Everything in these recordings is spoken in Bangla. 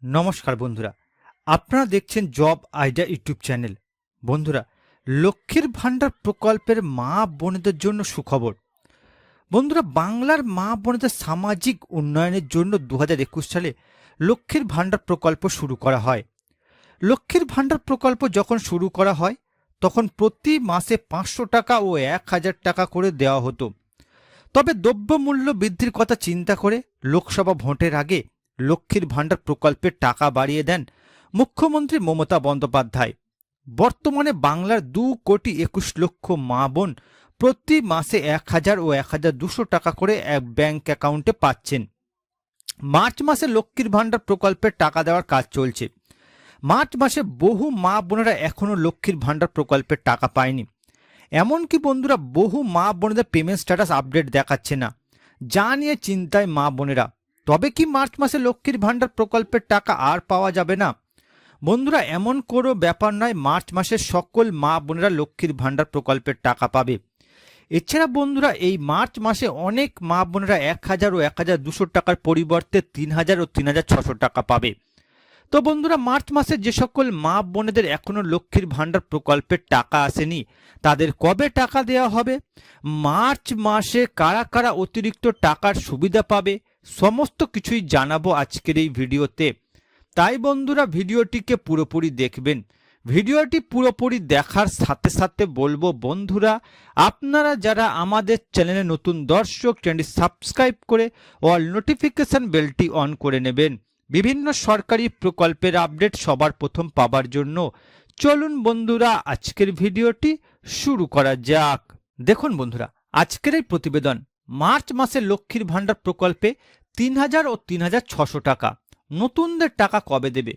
নমস্কার বন্ধুরা, আপনারা দেখছেন জব আইডিয়া ইউটিউব চ্যানেল। বন্ধুরা, লক্ষ্মীর ভাণ্ডার প্রকল্পের মা বোনেদের জন্য সুখবর। বন্ধুরা, বাংলার মা বোনেদের সামাজিক উন্নয়নের জন্য 2021 সালে লক্ষ্মীর ভাণ্ডার প্রকল্প শুরু করা হয়। লক্ষ্মীর ভাণ্ডার প্রকল্প যখন শুরু করা হয় তখন প্রতি মাসে 500 টাকা ও 1000 টাকা করে দেওয়া হতো। তবে দ্রব্যমূল্য বৃদ্ধির কথা চিন্তা করে লোকসভা ভোটের আগে লক্ষ্মীর ভাণ্ডার প্রকল্পের টাকা বাড়িয়ে দেন মুখ্যমন্ত্রী মমতা বন্দ্যোপাধ্যায়। বর্তমানে বাংলার 2,21,00,000 মা বোন প্রতি মাসে 1000 ও 1200 টাকা করে এক ব্যাংক অ্যাকাউন্টে পাচ্ছেন। মার্চ মাসে লক্ষ্মীর ভাণ্ডার প্রকল্পের টাকা দেওয়ার কাজ চলছে। মার্চ মাসে বহু মা বোনেরা এখনও লক্ষ্মীর ভাণ্ডার প্রকল্পের টাকা পায়নি। এমনকি বন্ধুরা, বহু মা বোনেদের পেমেন্ট স্ট্যাটাস আপডেট দেখাচ্ছে না, যা নিয়ে চিন্তায় মা বোনেরা। তবে কি মার্চ মাসে লক্ষ্মীর ভাণ্ডার প্রকল্পের টাকা আর পাওয়া যাবে না? বন্ধুরা, এমন কোনো ব্যাপার নয়, মার্চ মাসে সকল মা বোনেরা লক্ষ্মীর ভাণ্ডার প্রকল্পের টাকা পাবে। এছাড়া বন্ধুরা, এই মার্চ মাসে অনেক মা বোনেরা 1000 ও 1200 টাকার পরিবর্তে 3000 ও 3600 টাকা পাবে। তো বন্ধুরা, মার্চ মাসে যে সকল মা বোনেদের এখনো লক্ষ্মীর ভাণ্ডার প্রকল্পের টাকা আসেনি তাদের কবে টাকা দেওয়া হবে, মার্চ মাসে কারা কারা অতিরিক্ত টাকার সুবিধা পাবে, সমস্ত কিছুই জানাবো আজকের এই ভিডিওতে। তাই বন্ধুরা, ভিডিওটিকে পুরোপুরি দেখবেন। ভিডিওটি পুরোপুরি দেখার সাথে সাথে বলবো বন্ধুরা, আপনারা যারা আমাদের চ্যানেলে নতুন দর্শক, চ্যানেলটি সাবস্ক্রাইব করে অল নোটিফিকেশন বেলটি অন করে নেবেন বিভিন্ন সরকারি প্রকল্পের আপডেট সবার প্রথম পাবার জন্য। চলুন বন্ধুরা, আজকের ভিডিওটি শুরু করা যাক। দেখুন বন্ধুরা, আজকের এই প্রতিবেদন মার্চ মাসে লক্ষ্মীর ভাণ্ডার প্রকল্পে 3000 ও 3600 টাকা নতুনদের টাকা কবে দেবে।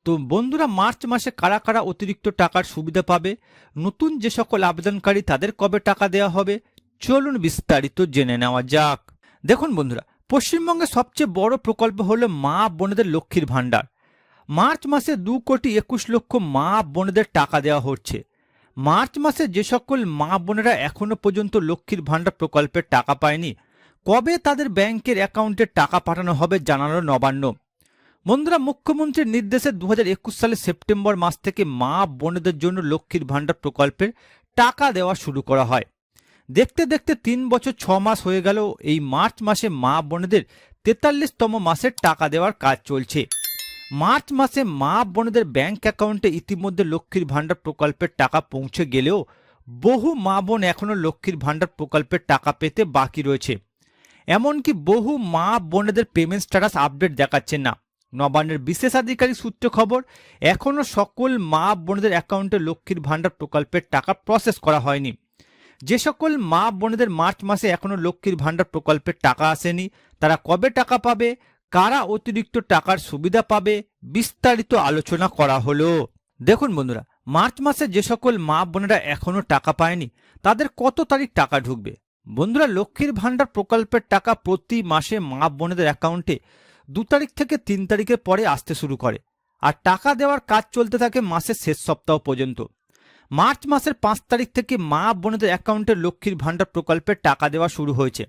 তো বন্ধুরা, মার্চ মাসে কারা কারা অতিরিক্ত টাকার সুবিধা পাবে, নতুন যে সকল আবেদনকারী তাদের কবে টাকা দেওয়া হবে, চলুন বিস্তারিত জেনে নেওয়া যাক। দেখুন বন্ধুরা, পশ্চিমবঙ্গের সবচেয়ে বড় প্রকল্প হলো মা বোনেদের লক্ষ্মীর ভাণ্ডার। মার্চ মাসে 2,21,00,000 মা বোনেদের টাকা দেওয়া হচ্ছে। মার্চ মাসে যে সকল মা বোনেরা এখনো পর্যন্ত লক্ষ্মীর ভাণ্ডার প্রকল্পের টাকা পায়নি, কবে তাদের ব্যাংকের অ্যাকাউন্টে টাকা পাঠানো হবে জানালো নবান্ন। বন্ধুরা, মুখ্যমন্ত্রীর নির্দেশে 2021 সালের সেপ্টেম্বর মাস থেকে মা বোনেদের জন্য লক্ষ্মীর ভাণ্ডার প্রকল্পের টাকা দেওয়া শুরু করা হয়। দেখতে দেখতে 3 বছর 6 মাস হয়ে গেল। এই মার্চ মাসে মা বোনেদের 43তম মাসের টাকা দেওয়ার কাজ চলছে। মার্চ মাসে মা বোনেদের ব্যাংক অ্যাকাউন্টে ইতিমধ্যে লক্ষ্মীর ভাণ্ডার প্রকল্পের টাকা পৌঁছে গেলেও বহু মা বোন এখনও লক্ষ্মীর ভাণ্ডার প্রকল্পের টাকা পেতে বাকি রয়েছে। এমনকি বহু মা বোনেদের পেমেন্ট স্ট্যাটাস আপডেট দেখাচ্ছে না। নবান্নের বিশেষ আধিকারিক সূত্রে খবর, এখনও সকল মা বোনেদের অ্যাকাউন্টে লক্ষ্মীর ভাণ্ডার প্রকল্পের টাকা প্রসেস করা হয়নি। যে সকল মা বোনেদের মার্চ মাসে এখনও লক্ষ্মীর ভাণ্ডার প্রকল্পের টাকা আসেনি, তারা কবে টাকা পাবে, কারা অতিরিক্ত টাকার সুবিধা পাবে, বিস্তারিত আলোচনা করা হলো। দেখুন বন্ধুরা, মার্চ মাসে যে সকল মা বোনেরা এখনও টাকা পায়নি তাদের কত তারিখ টাকা ঢুকবে। বন্ধুরা, লক্ষ্মীর ভাণ্ডার প্রকল্পের টাকা প্রতি মাসে মা বোনেদের অ্যাকাউন্টে 2 তারিখ থেকে 3 তারিখের পরে আসতে শুরু করে, আর টাকা দেওয়ার কাজ চলতে থাকে মাসের শেষ সপ্তাহ পর্যন্ত। মার্চ মাসের 5 তারিখ থেকে মা বোনেদের অ্যাকাউন্টে লক্ষ্মীর ভাণ্ডার প্রকল্পের টাকা দেওয়া শুরু হয়েছে।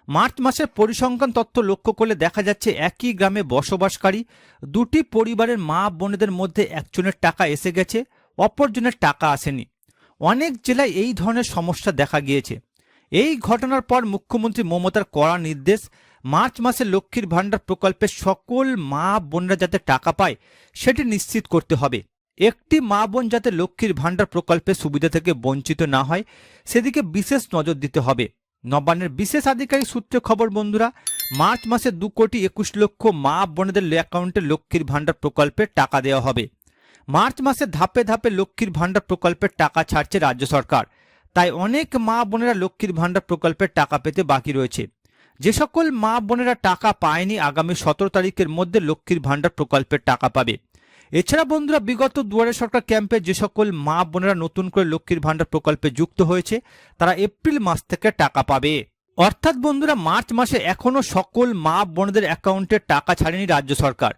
মার্চ মাসের পরিসংখ্যান তথ্য লক্ষ্য করলে দেখা যাচ্ছে একই গ্রামে বসবাসকারী দুটি পরিবারের মা বোনেদের মধ্যে একজনের টাকা এসে গেছে, অপরজনের টাকা আসেনি। অনেক জেলায় এই ধরনের সমস্যা দেখা গিয়েছে। এই ঘটনার পর মুখ্যমন্ত্রী মমতার কড়া নির্দেশ, মার্চ মাসে লক্ষ্মীর ভাণ্ডার প্রকল্পে সকল মা বোনরা যাতে টাকা পায় সেটি নিশ্চিত করতে হবে। একটি মা বোন যাতে লক্ষ্মীর ভাণ্ডার প্রকল্পের সুবিধা থেকে বঞ্চিত না হয় সেদিকে বিশেষ নজর দিতে হবে। নবান্নের বিশেষ আধিকারিক সূত্রে খবর বন্ধুরা, মার্চ মাসে 2,21,00,000 মা বোনেদের অ্যাকাউন্টে লক্ষ্মীর ভাণ্ডার প্রকল্পের টাকা দেওয়া হবে। মার্চ মাসে ধাপে ধাপে লক্ষ্মীর ভাণ্ডার প্রকল্পের টাকা ছাড়ছে রাজ্য সরকার, তাই অনেক মা বোনেরা লক্ষ্মীর ভাণ্ডার প্রকল্পের টাকা পেতে বাকি রয়েছে। যে সকল মা বোনেরা টাকা পায়নি আগামী 17 তারিখের মধ্যে লক্ষ্মীর ভাণ্ডার প্রকল্পের টাকা পাবে। এছাড়া বন্ধুরা, বিগত দুয়ারে সরকার ক্যাম্পে যে সকল মা বোনেরা নতুন করে লক্ষ্মীর ভাণ্ডার প্রকল্পে যুক্ত হয়েছে তারা এপ্রিল মাস থেকে টাকা পাবে। অর্থাৎ বন্ধুরা, মার্চ মাসে এখনো সকল মা বোনদের অ্যাকাউন্টে টাকা ছাড়েনি রাজ্য সরকার।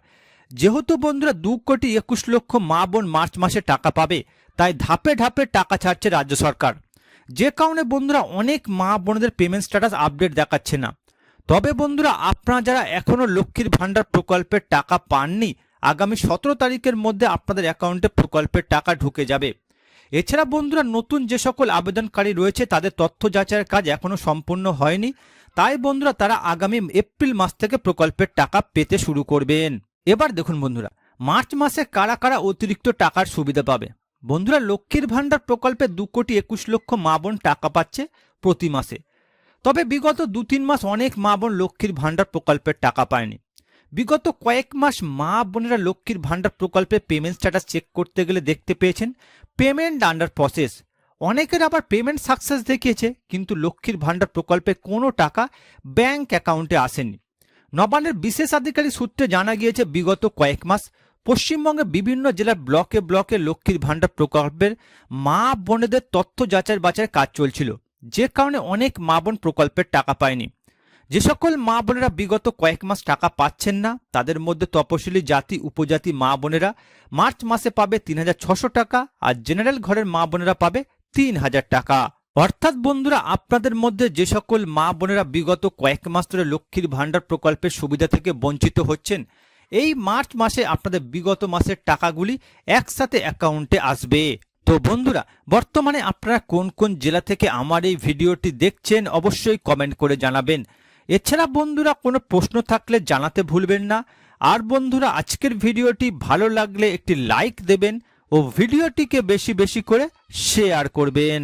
যেহেতু বন্ধুরা 2,21,00,000 মা বোন মার্চ মাসে টাকা পাবে, তাই ধাপে ধাপে টাকা ছাড়ছে রাজ্য সরকার। যে কারণে বন্ধুরা অনেক মা বোনদের পেমেন্ট স্ট্যাটাস আপডেট দেখাচ্ছে না। তবে বন্ধুরা, আপনারা যারা এখনো লক্ষ্মীর ভাণ্ডার প্রকল্পের টাকা পাননি আগামী 17 তারিখের মধ্যে আপনাদের অ্যাকাউন্টে প্রকল্পের টাকা ঢুকে যাবে। এছাড়া বন্ধুরা, নতুন যে সকল আবেদনকারী রয়েছে তাদের তথ্য যাচাইয়ের কাজ এখনো সম্পূর্ণ হয়নি, তাই বন্ধুরা তারা আগামী এপ্রিল মাস থেকে প্রকল্পের টাকা পেতে শুরু করবেন। এবার দেখুন বন্ধুরা, মার্চ মাসে কারা কারা অতিরিক্ত টাকার সুবিধা পাবে। বন্ধুরা, লক্ষ্মীর ভান্ডার প্রকল্পে 2,21,00,000 মা বোন টাকা পাচ্ছে প্রতি মাসে। তবে বিগত 2-3 মাস অনেক মা বোন লক্ষ্মীর ভান্ডার প্রকল্পের টাকা পায়নি। বিগত কয়েক মাস মা বোনেরা লক্ষ্মীর ভান্ডার প্রকল্পে পেমেন্ট স্ট্যাটাস চেক করতে গেলে দেখতে পেয়েছেন পেমেন্ট আন্ডার প্রসেস। অনেকের আবার পেমেন্ট সাকসেস দেখিয়েছে, কিন্তু লক্ষ্মীর ভান্ডার প্রকল্পে কোনো টাকা ব্যাংক অ্যাকাউন্টে আসেনি। নবান্নের বিশেষ আধিকারিক সূত্রে জানা গিয়েছে বিগত কয়েক মাস পশ্চিমবঙ্গে বিভিন্ন জেলার ব্লকে ব্লকে লক্ষ্মীর ভান্ডার প্রকল্পের মা বোনেদের তথ্য যাচাই বাছাইয়ের কাজ চলছিল, যে কারণে অনেক মা বোন প্রকল্পের টাকা পায়নি। যে সকল মা বোনেরা বিগত কয়েক মাস টাকা পাচ্ছেন না, তাদের মধ্যে তপশিলি জাতি উপজাতি মা বোনেরা মার্চ মাসে পাবে 3,600 টাকা, আর জেনারেল ঘরের মা বোনেরা পাবে 3,000 টাকা। অর্থাৎ বন্ধুরা, আপনাদের মধ্যে যে সকল মা বোনেরা বিগত কয়েক মাস ধরে লক্ষ্মীর ভান্ডার প্রকল্পের সুবিধা থেকে বঞ্চিত হচ্ছেন, এই মার্চ মাসে আপনাদের বিগত মাসের টাকাগুলি একসাথে অ্যাকাউন্টে আসবে। তো বন্ধুরা, বর্তমানে আপনারা কোন কোন জেলা থেকে আমার এই ভিডিওটি দেখছেন অবশ্যই কমেন্ট করে জানাবেন। এছাড়া বন্ধুরা, কোনো প্রশ্ন থাকলে জানাতে ভুলবেন না। আর বন্ধুরা, আজকের ভিডিওটি ভালো লাগলে একটি লাইক দেবেন ও ভিডিওটিকে বেশি বেশি করে শেয়ার করবেন।